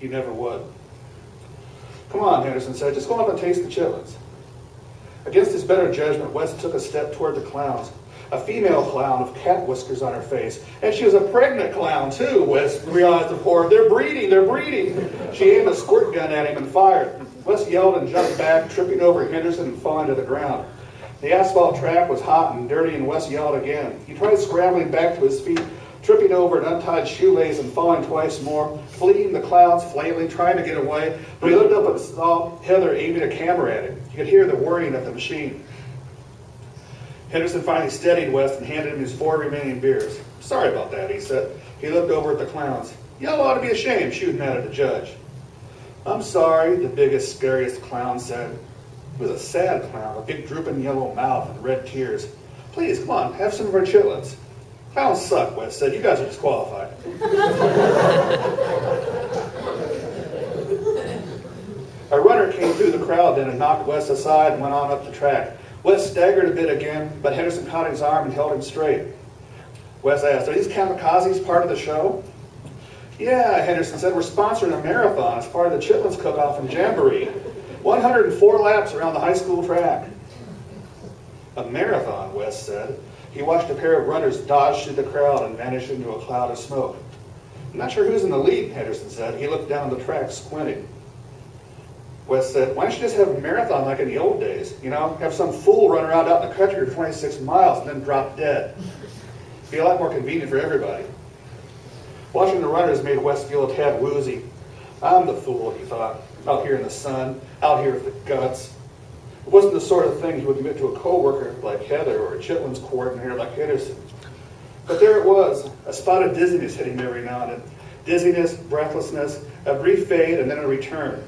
He never would. Come on, Henderson said, just go up and taste the chitlins. Against his better judgment, Wes took a step toward the clowns. A female clown with cat whiskers on her face. And she was a pregnant clown, too, Wes realized with horror. They're breeding. She aimed a squirt gun at him and fired. Wes yelled and jumped back, tripping over Henderson and falling to the ground. The asphalt track was hot and dirty, and Wes yelled again. He tried scrambling back to his feet, tripping over an untied shoelace and falling twice more, fleeing the clouds, flailing, trying to get away. But he looked up and saw Heather aiming a camera at him. He could hear the whirring of the machine. Henderson finally steadied Wes and handed him his 4 remaining beers. Sorry about that, he said. He looked over at the clowns. Y'all ought to be ashamed shooting at the judge. I'm sorry, the biggest, scariest clown said. He was a sad clown, a big drooping yellow mouth and red tears. Please, come on, have some of our chitlins. Clowns suck, Wes said. You guys are disqualified. A runner came through the crowd then and knocked Wes aside and went on up the track. Wes staggered a bit again, but Henderson caught his arm and held him straight. Wes asked, are these kamikazes part of the show? Yeah, Henderson said, we're sponsoring a marathon as part of the Chitlins Cook-Off and Jamboree. 104 laps around the high school track. A marathon, Wes said. He watched a pair of runners dodge through the crowd and vanish into a cloud of smoke. I'm not sure who's in the lead, Henderson said. He looked down the track, squinting. Wes said, why don't you just have a marathon like in the old days? You know, have some fool run around out in the country for 26 miles and then drop dead. It'd be a lot more convenient for everybody. Watching the runners made Wes feel a tad woozy. I'm the fool, he thought, out here in the sun, out here with the guts. It wasn't the sort of thing he would admit to a co-worker like Heather or a Chitlins coordinator like Henderson. But there it was, a spot of dizziness hitting him every now and then. Dizziness, breathlessness, a brief fade, and then a return.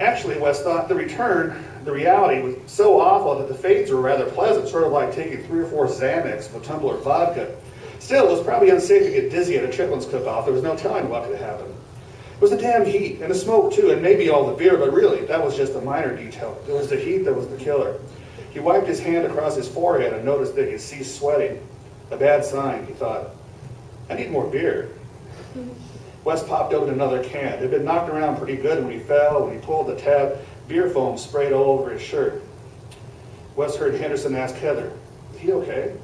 Actually, Wes thought the reality was so awful that the fades were rather pleasant, sort of like taking 3 or 4 Xanax with a tumbler of vodka. Still, it was probably unsafe to get dizzy at a Chitlins cook-off. There was no telling what could happen. It was the damn heat, and the smoke too, and maybe all the beer, but really, that was just a minor detail. It was the heat that was the killer. He wiped his hand across his forehead and noticed that he ceased sweating. A bad sign, he thought. I need more beer. Wes popped open another can. It had been knocked around pretty good when he fell. When he pulled the tab, beer foam sprayed all over his shirt. Wes heard Henderson ask Heather, is he okay?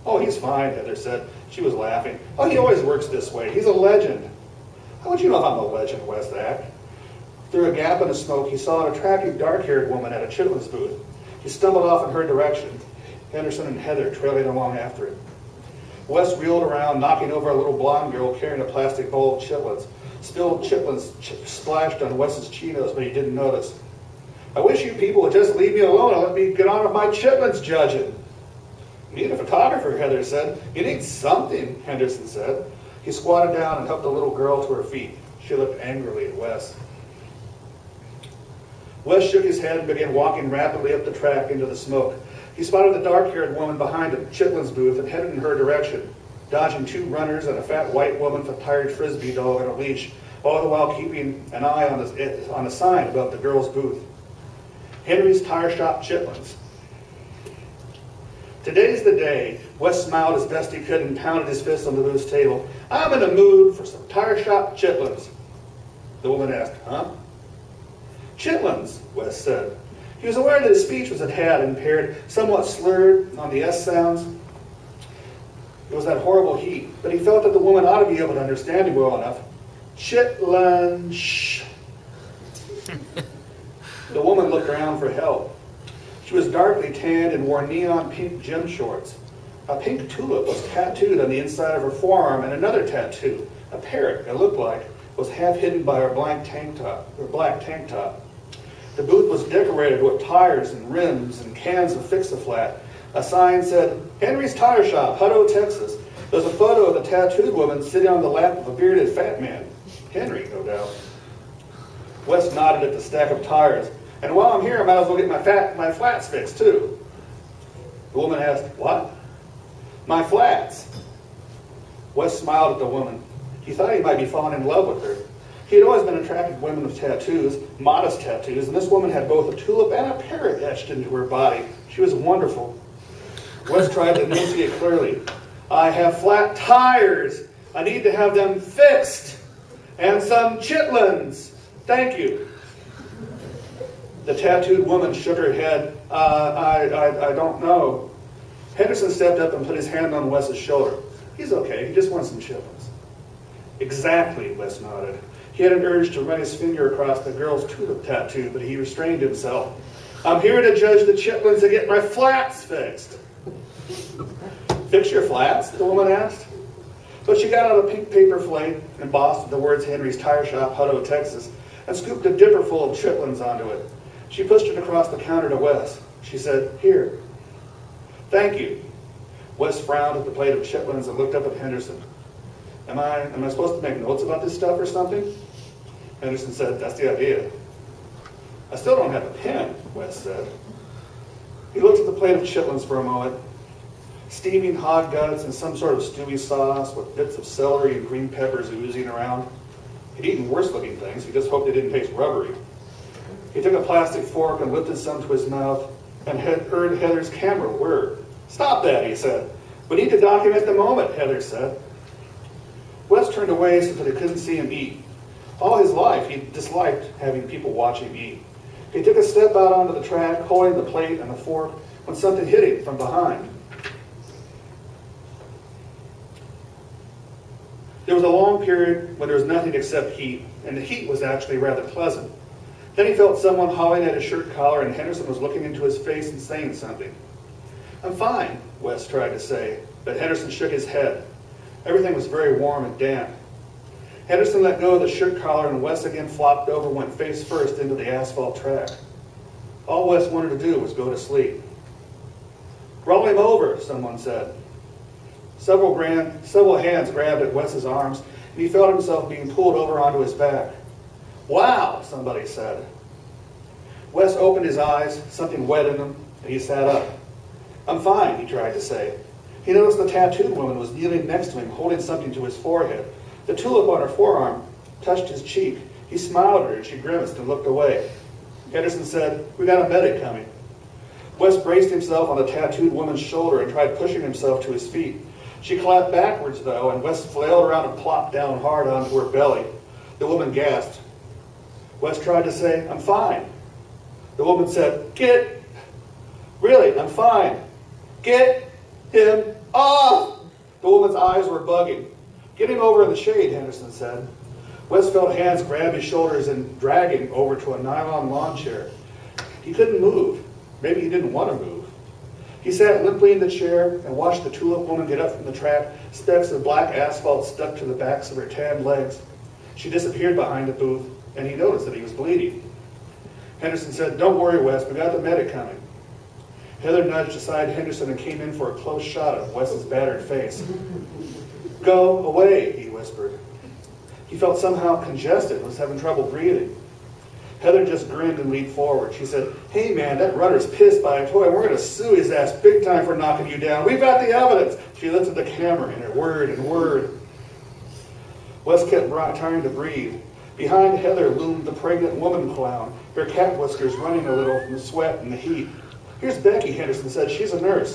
Oh, he's fine, Heather said. She was laughing. Oh, he always works this way. He's a legend. How would you know if I'm a legend, Wes asked? Through a gap in the smoke, he saw an attractive dark-haired woman at a Chitlins booth. He stumbled off in her direction, Henderson and Heather trailing along after him. Wes reeled around, knocking over a little blonde girl carrying a plastic bowl of chitlins. Spilled chitlins splashed on Wes's chinos, but he didn't notice. I wish you people would just leave me alone and let me get on with my chitlins judging. You need a photographer, Heather said. You need something, Henderson said. He squatted down and helped the little girl to her feet. She looked angrily at Wes. Wes shook his head and began walking rapidly up the track into the smoke. He spotted the dark-haired woman behind the Chitlins booth and headed in her direction, dodging 2 runners and a fat white woman with a tired frisbee dog on a leash, all the while keeping an eye on the sign above the girl's booth. Henry's Tire Shop Chitlins. Today's the day. Wes smiled as best he could and pounded his fist on the booth's table. I'm in the mood for some Tire Shop Chitlins. The woman asked, huh? Chitlins, Wes said. He was aware that his speech was a tad impaired, somewhat slurred on the S sounds. It was that horrible heat, but he felt that the woman ought to be able to understand him well enough. Chitlins. The woman looked around for help. She was darkly tanned and wore neon pink gym shorts. A pink tulip was tattooed on the inside of her forearm, and another tattoo, a parrot, it looked like, was half hidden by her black tank top. The booth was decorated with tires and rims and cans of Fix-A-Flat. A sign said, Henry's Tire Shop, Hutto, Texas. There's a photo of the tattooed woman sitting on the lap of a bearded fat man. Henry, no doubt. Wes nodded at the stack of tires. And while I'm here, I might as well get my flats fixed, too. The woman asked, what? My flats. Wes smiled at the woman. He thought he might be falling in love with her. He had always been attracted to women with tattoos, modest tattoos, and this woman had both a tulip and a parrot etched into her body. She was wonderful. Wes tried to enunciate clearly. I have flat tires. I need to have them fixed. And some chitlins. Thank you. The tattooed woman shook her head. I don't know. Henderson stepped up and put his hand on Wes's shoulder. He's okay, he just wants some chitlins. Exactly, Wes nodded. He had an urge to run his finger across the girl's tulip tattoo, but he restrained himself. I'm here to judge the chitlins and get my flats fixed. Fix your flats? The woman asked. But she got out a pink paper plate embossed with the words Henry's Tire Shop, Hutto, Texas, and scooped a dipper full of chitlins onto it. She pushed it across the counter to Wes. She said, here. Thank you. Wes frowned at the plate of chitlins and looked up at Henderson. Am I supposed to make notes about this stuff or something? Henderson said, that's the idea. I still don't have a pen, Wes said. He looked at the plate of chitlins for a moment. Steaming hog guts and some sort of stewy sauce with bits of celery and green peppers oozing around. He'd eaten worse looking things, he just hoped they didn't taste rubbery. He took a plastic fork and lifted some to his mouth and heard Heather's camera whir. Stop that, he said. We need to document the moment, Heather said. Wes turned away so that he couldn't see him eat. All his life, he disliked having people watch him eat. He took a step out onto the track, holding the plate and the fork, when something hit him from behind. There was a long period when there was nothing except heat, and the heat was actually rather pleasant. Then he felt someone hauling at his shirt collar, and Henderson was looking into his face and saying something. I'm fine, Wes tried to say, but Henderson shook his head. Everything was very warm and damp. Henderson let go of the shirt collar, and Wes again flopped over and went face first into the asphalt track. All Wes wanted to do was go to sleep. Roll him over, someone said. Several hands grabbed at Wes's arms, and he felt himself being pulled over onto his back. Wow, somebody said. Wes opened his eyes, something wet in them, and he sat up. I'm fine, he tried to say. He noticed the tattooed woman was kneeling next to him, holding something to his forehead. The tulip on her forearm touched his cheek. He smiled at her, and she grimaced and looked away. Henderson said, we got a medic coming. Wes braced himself on the tattooed woman's shoulder and tried pushing himself to his feet. She collapsed backwards, though, and Wes flailed around and plopped down hard onto her belly. The woman gasped. Wes tried to say, I'm fine. The woman said, really, I'm fine. Get him off! The woman's eyes were bugging. Get him over in the shade, Henderson said. Wes felt hands grab his shoulders and drag him over to a nylon lawn chair. He couldn't move. Maybe he didn't want to move. He sat limply in the chair and watched the tulip woman get up from the track, specks of black asphalt stuck to the backs of her tanned legs. She disappeared behind the booth, and he noticed that he was bleeding. Henderson said, don't worry, Wes, we got the medic coming. Heather nudged aside Henderson and came in for a close shot of Wes's battered face. Go away, he whispered. He felt somehow congested and was having trouble breathing. Heather just grinned and leaned forward. She said, hey man, that runner's pissed by a toy. We're going to sue his ass big time for knocking you down. We've got the evidence. She looked at the camera and her word. Wes kept trying to breathe. Behind Heather loomed the pregnant woman clown, her cat whiskers running a little from the sweat and the heat. Here's Becky, Henderson said. She's a nurse.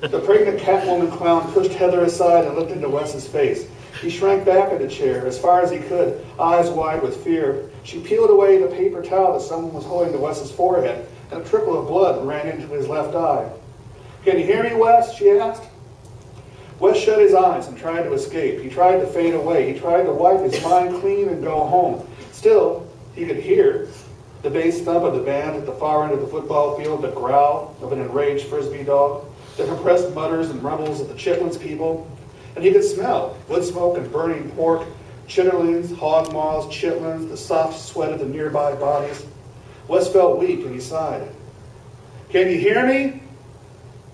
The pregnant Catwoman clown pushed Heather aside and looked into Wes's face. He shrank back in the chair as far as he could, eyes wide with fear. She peeled away the paper towel that someone was holding to Wes's forehead, and a trickle of blood ran into his left eye. Can you hear me, Wes? She asked. Wes shut his eyes and tried to escape. He tried to fade away. He tried to wipe his mind clean and go home. Still, he could hear the bass thump of the band at the far end of the football field, the growl of an enraged Frisbee dog, the compressed mutters and rumbles of the chitlins people, and he could smell wood smoke and burning pork, chitterlings, hog maws, chitlins, the soft sweat of the nearby bodies. Wes felt weak and he sighed. Can you hear me?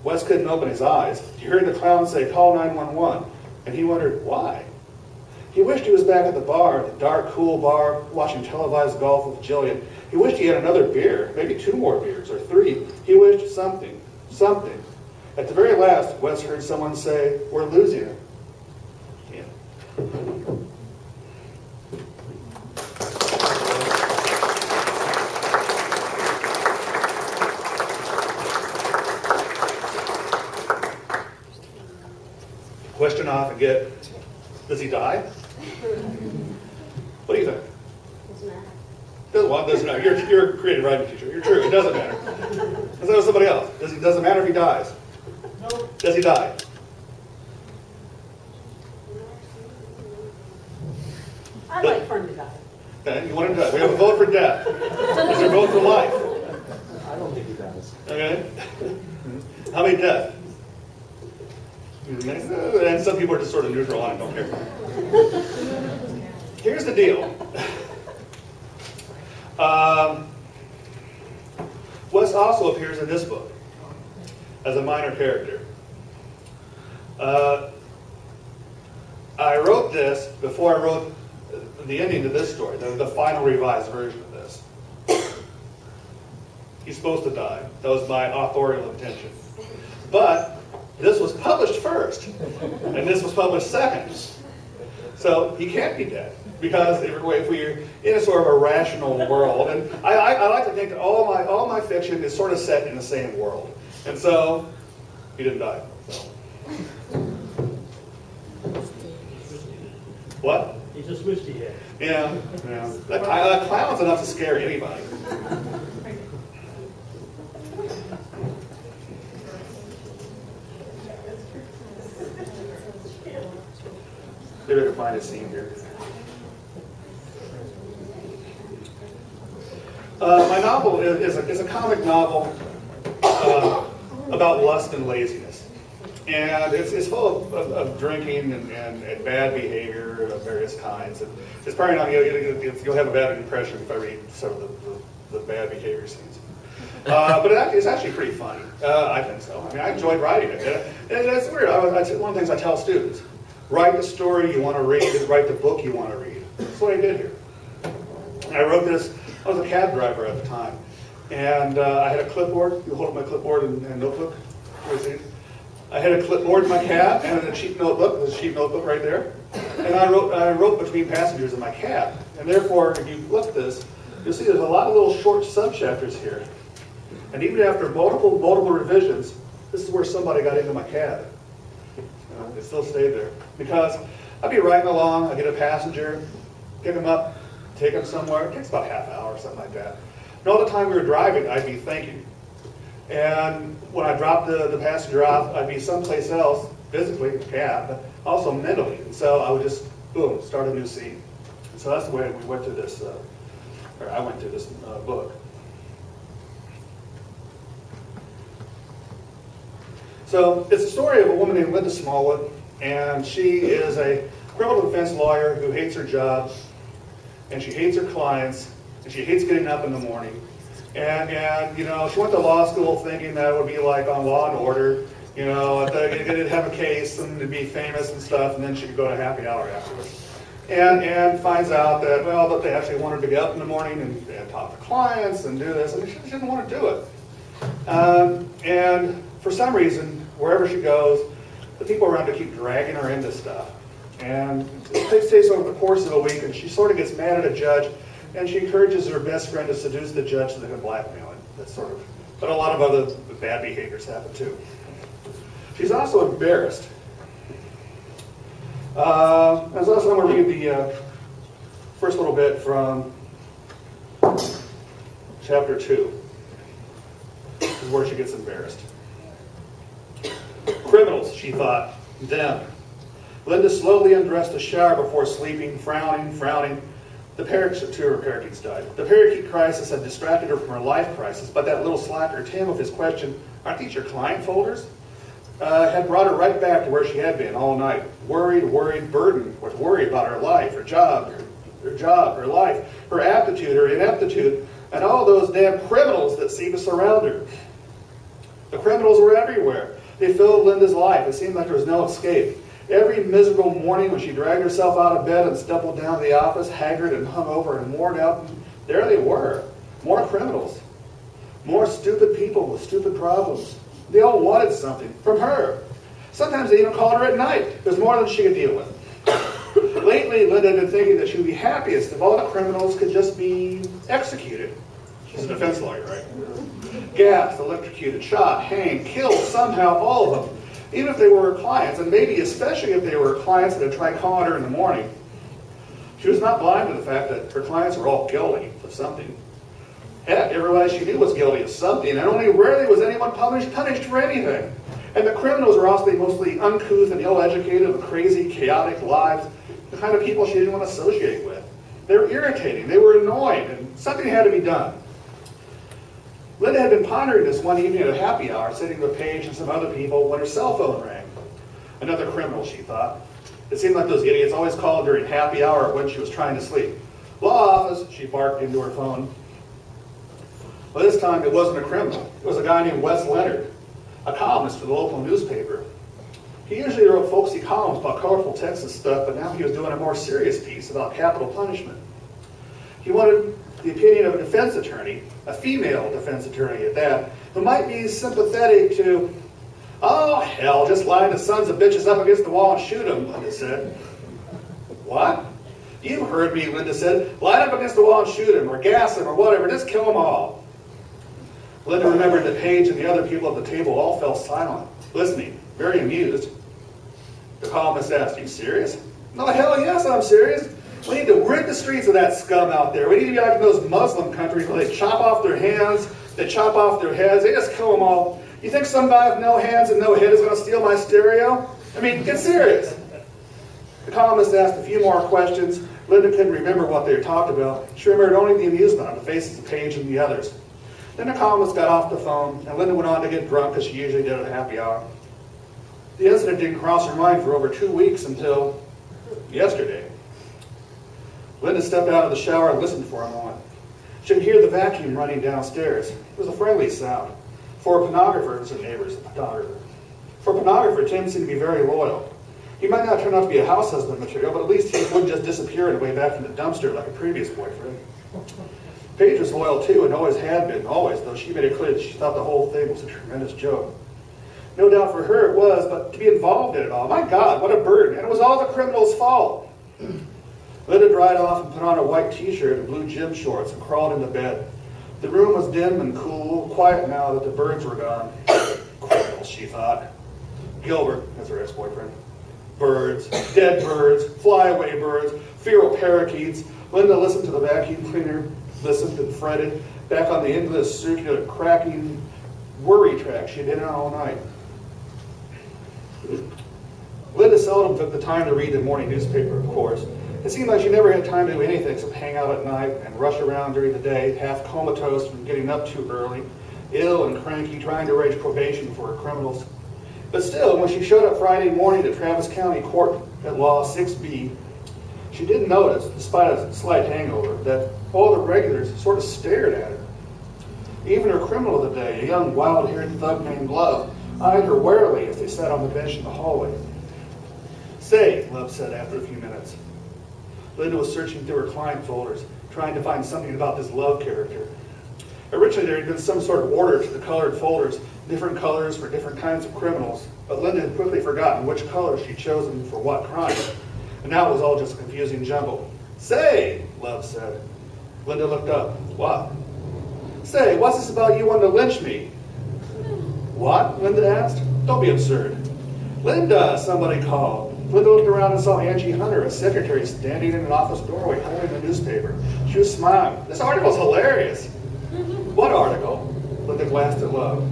Wes couldn't open his eyes. He heard the clown say, call 911, and he wondered why. He wished he was back at the bar, the dark, cool bar, watching televised golf with Jillian. He wished he had another beer, maybe 2 more beers, or 3. He wished something. At the very last, Wes heard someone say, we're losing her. Yeah. Question I often get, does he die? Well, it doesn't matter. You're a creative writing teacher. You're true. It doesn't matter. Let's go with somebody else. Doesn't matter if he dies. No. Does he die? I like for him to die. Okay, you want him to die. We have a vote for death. Is there a vote for life? I don't think he does. Okay. How many deaths? And some people are just sort of neutral on it, don't care. Here's the deal. Wes also appears in this book as a minor character. I wrote this before I wrote the ending to this story, the final revised version of this. He's supposed to die. That was my authorial intention. But this was published first, and this was published second. So he can't be dead, because if we're in a sort of a rational world, and I like to think that all my fiction is sort of set in the same world. And so he didn't die. So. What? He just wished he had. Yeah. That clown's enough to scare anybody. Maybe I can find a scene here. My novel is a comic novel about lust and laziness. And it's full of drinking and bad behavior of various kinds. And it's probably not, you'll have a bad impression if I read some of the bad behavior scenes. But it's actually pretty funny. I think so. I mean, I enjoyed writing it. And it's weird. One of the things I tell students, write the story you want to read, and write the book you want to read. That's what I did here. I wrote this, I was a cab driver at the time. And I had a clipboard. You hold up my clipboard and notebook. I had a clipboard in my cab and a cheap notebook. There's a cheap notebook right there. And I wrote between passengers in my cab. And therefore, if you look at this, you'll see there's a lot of little short subchapters here. And even after multiple revisions, this is where somebody got into my cab. It still stayed there. Because I'd be riding along, I get a passenger, pick them up, take them somewhere. It takes about half an hour or something like that. And all the time we were driving, I'd be thinking. And when I dropped the passenger off, I'd be someplace else, physically, in the cab, but also mentally. And so I would just, boom, start a new scene. And so that's the way we went to this, or I went to this book. So it's a story of a woman named Linda Smallwood, and she is a criminal defense lawyer who hates her job, and she hates her clients, and she hates getting up in the morning. And she went to law school thinking that it would be like on Law and Order, they'd have a case and it'd be famous and stuff, and then she could go to happy hour afterwards. And finds out that, that they actually wanted to get up in the morning and talk to clients and do this, and she didn't want to do it. And for some reason, wherever she goes, the people around her keep dragging her into stuff. And it takes place over the course of a week, and she sort of gets mad at a judge, and she encourages her best friend to seduce the judge so they can blackmail him. That's sort of, but a lot of other bad behaviors happen too. She's also embarrassed. I'm going to read the first little bit from chapter 2. This is where she gets embarrassed. Criminals, she thought, them. Linda slowly undressed to shower before sleeping, frowning. The parakeets died. The parakeet crisis had distracted her from her life crisis, but that little slacker, Tim, with his question, aren't these your client folders? Had brought her right back to where she had been all night. Worried, burdened with worry about her life, her job, her life, her aptitude, her ineptitude, and all those damn criminals that seemed to surround her. The criminals were everywhere. They filled Linda's life. It seemed like there was no escape. Every miserable morning when she dragged herself out of bed and stumbled down to the office, haggard and hungover and worn out, there they were. More criminals. More stupid people with stupid problems. They all wanted something from her. Sometimes they even called her at night. There's more than she could deal with. Lately, Linda had been thinking that she would be happiest if all the criminals could just be executed. She's a defense lawyer, right? Gassed, electrocuted, shot, hanged, killed, somehow, all of them. Even if they were her clients, and maybe especially if they were her clients that had tried calling her in the morning. She was not blind to the fact that her clients were all guilty of something. Heck, everybody she knew was guilty of something, and only rarely was anyone punished for anything. And the criminals were also mostly uncouth and ill-educated with crazy, chaotic lives, the kind of people she didn't want to associate with. They were irritating, they were annoying, and something had to be done. Linda had been pondering this one evening at a happy hour, sitting with Paige and some other people, when her cell phone rang. Another criminal, she thought. It seemed like those idiots always called during happy hour when she was trying to sleep. Law office, she barked into her phone. But this time it wasn't a criminal. It was a guy named Wes Leonard, a columnist for the local newspaper. He usually wrote folksy columns about colorful Texas stuff, but now he was doing a more serious piece about capital punishment. He wanted the opinion of a defense attorney, a female defense attorney at that, who might be sympathetic to, oh hell, just line the sons of bitches up against the wall and shoot them, Linda said. What? You heard me, Linda said. Line up against the wall and shoot them, or gas them, or whatever, just kill them all. Linda remembered that Paige and the other people at the table all fell silent, listening, very amused. The columnist asked, "You serious?" "No, hell yes, I'm serious. We need to rid the streets of that scum out there. We need to be like in those Muslim countries where they chop off their hands, they chop off their heads, they just kill them all. You think some guy with no hands and no head is going to steal my stereo? I mean, get serious." The columnist asked a few more questions. Linda couldn't remember what they talked about. She remembered only the amusement on the faces of Paige and the others. Then the columnist got off the phone, and Linda went on to get drunk as she usually did at a happy hour. The incident didn't cross her mind for over 2 weeks until yesterday. Linda stepped out of the shower and listened for a moment. She could hear the vacuum running downstairs. It was a friendly sound. For a pornographer, it's her neighbor's a photographer. For a pornographer, Tim seemed to be very loyal. He might not turn out to be a house husband material, but at least he wouldn't just disappear on the way back from the dumpster like a previous boyfriend. Paige was loyal too, and always had been, always, though she made it clear that she thought the whole thing was a tremendous joke. No doubt for her it was, but to be involved in it all, my God, what a burden, and it was all the criminal's fault. Linda dried off and put on a white t-shirt and blue gym shorts and crawled into bed. The room was dim and cool, quiet now that the birds were gone. Criminals, she thought. Gilbert, that's her ex-boyfriend. Birds, dead birds, flyaway birds, feral parakeets. Linda listened to the vacuum cleaner, listened and fretted, back on the endless, circular, cracking worry track she'd been on all night. Linda seldom took the time to read the morning newspaper, of course. It seemed like she never had time to do anything except hang out at night and rush around during the day, half comatose from getting up too early, ill and cranky, trying to arrange probation for her criminals. But still, when she showed up Friday morning at Travis County Court at Law 6B, she did notice, despite a slight hangover, that all the regulars sort of stared at her. Even her criminal of the day, a young wild-haired thug named Love, eyed her warily as they sat on the bench in the hallway. "Say," Love said after a few minutes. Linda was searching through her client folders, trying to find something about this Love character. Originally, there had been some sort of order to the colored folders, different colors for different kinds of criminals, but Linda had quickly forgotten which colors she'd chosen for what crime, and now it was all just a confusing jumble. "Say," Love said. Linda looked up. "What?" "Say, what's this about you wanting to lynch me?" "What?" Linda asked. "Don't be absurd." "Linda," somebody called. Linda looked around and saw Angie Hunter, a secretary, standing in an office doorway holding a newspaper. She was smiling. "This article's hilarious." "What article?" Linda glanced at Love.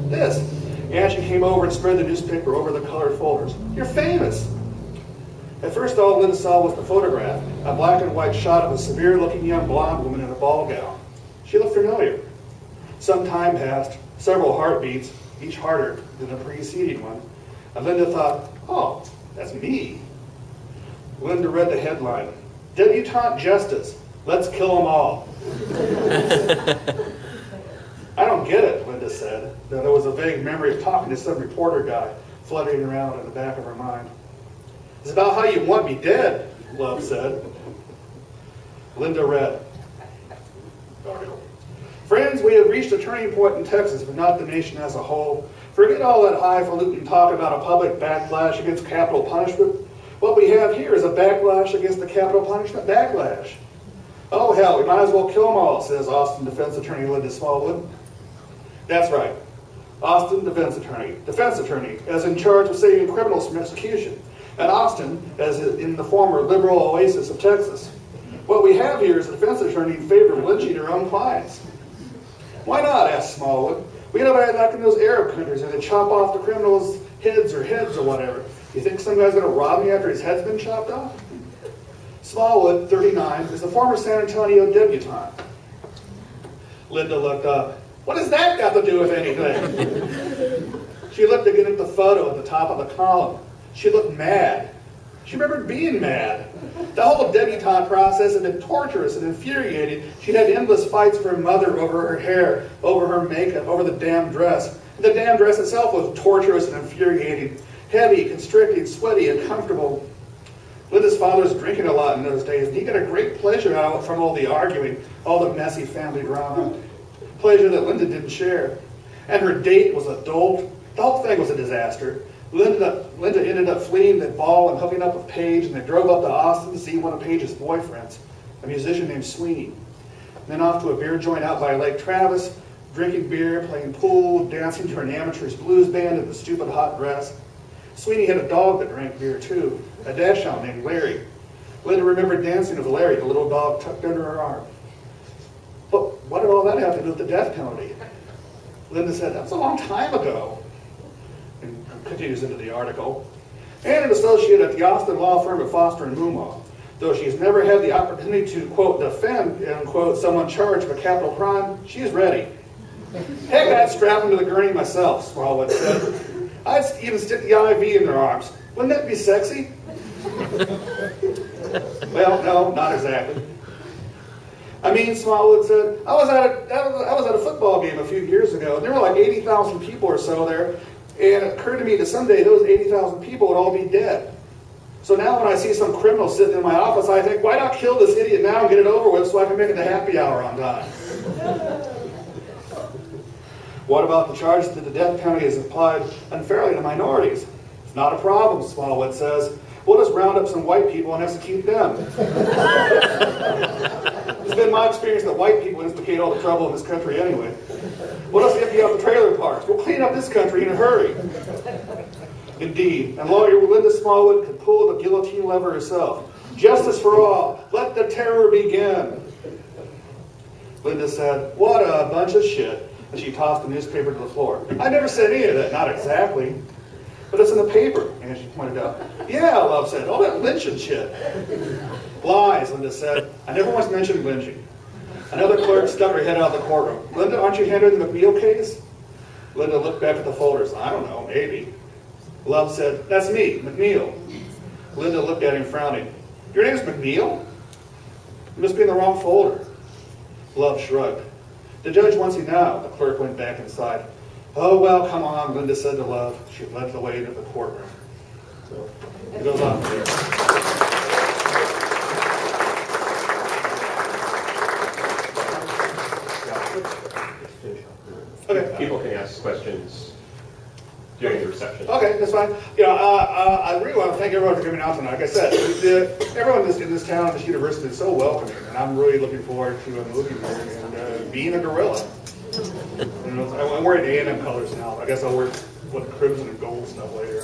"This." Angie came over and spread the newspaper over the colored folders. "You're famous." At first, all Linda saw was the photograph, a black and white shot of a severe-looking young blonde woman in a ball gown. She looked familiar. Some time passed, several heartbeats, each harder than the preceding one, and Linda thought, "Oh, that's me." Linda read the headline, "Debutante Justice, let's kill them all." "I don't get it," Linda said, though there was a vague memory of talking to some reporter guy fluttering around in the back of her mind. "It's about how you want me dead," Love said. Linda read the article. "Friends, we have reached a turning point in Texas, but not the nation as a whole. Forget all that highfalutin talk about a public backlash against capital punishment. What we have here is a backlash against the capital punishment backlash. Oh hell, we might as well kill them all," says Austin defense attorney Linda Smallwood. That's right. Austin, defense attorney, as in charge of saving criminals from execution. And Austin, as in the former liberal oasis of Texas. what we have here is a defense attorney in favor of lynching her own clients. Why not? Asked Smallwood. We have had like in those Arab countries where they chop off the criminals' heads or whatever. You think some guy's going to rob me after his head's been chopped off? Smallwood, 39, is the former San Antonio debutante. Linda looked up. What has that got to do with anything? She looked again at the photo at the top of the column. She looked mad. She remembered being mad. The whole debutante process had been torturous and infuriating. She'd had endless fights with her mother over her hair, over her makeup, over the damn dress. And the damn dress itself was torturous and infuriating. Heavy, constricting, sweaty, uncomfortable. Linda's father was drinking a lot in those days, and he got a great pleasure out from all the arguing, all the messy family drama. Pleasure that Linda didn't share. And her date was a dolt. The whole thing was a disaster. Linda ended up fleeing the ball and hooking up with Paige, and they drove up to Austin to see one of Paige's boyfriends, a musician named Sweeney. And then off to a beer joint out by Lake Travis, drinking beer, playing pool, dancing to an amateur's blues band in a stupid hot dress. Sweeney had a dog that drank beer too, a dachshund named Larry. Linda remembered dancing with Larry, the little dog tucked under her arm. But what did all that have to do with the death penalty? Linda said, that was a long time ago. And continues into the article. And an associate at the Austin law firm of Foster and Mumaw. Though she's never had the opportunity to, quote, defend, end quote, someone charged with a capital crime, she's ready. Heck, I'd strap them to the gurney myself, Smallwood said. I'd even stick the IV in their arms. Wouldn't that be sexy? Well, no, not exactly. I mean, Smallwood said, I was at a football game a few years ago, and there were like 80,000 people or so there, and it occurred to me that someday those 80,000 people would all be dead. So now when I see some criminal sitting in my office, I think, why not kill this idiot now and get it over with so I can make it to happy hour on time? What about the charge that the death penalty is applied unfairly to minorities? It's not a problem, Smallwood says. We'll just round up some white people and execute them. It's been my experience that white people instigate all the trouble in this country anyway. We'll just empty out the trailer parks. We'll clean up this country in a hurry. Indeed, and lawyer Linda Smallwood could pull the guillotine lever herself. Justice for all. Let the terror begin. Linda said, what a bunch of shit. And she tossed the newspaper to the floor. I never said any of that, not exactly. But it's in the paper, and she pointed out. Yeah, Love said, all that lynching shit. Lies, Linda said. I never once mentioned lynching. Another clerk stuck her head out of the courtroom. Linda, aren't you handling the McNeil case? Linda looked back at the folders. I don't know, maybe. Love said, that's me, McNeil. Linda looked at him frowning. Your name's McNeil? You must be in the wrong folder. Love shrugged. The judge wants you now. The clerk went back inside. Oh, well, come on, Linda said to Love. She led the way into the courtroom. So it goes on from there. Okay. People can ask questions during the reception. Okay, that's fine. I really want to thank everyone for coming out tonight. Like I said, everyone in this town, this university is so welcoming, and I'm really looking forward to moving here and being a gorilla. I'm wearing A&M colors now. I guess I'll wear crimson and gold stuff later.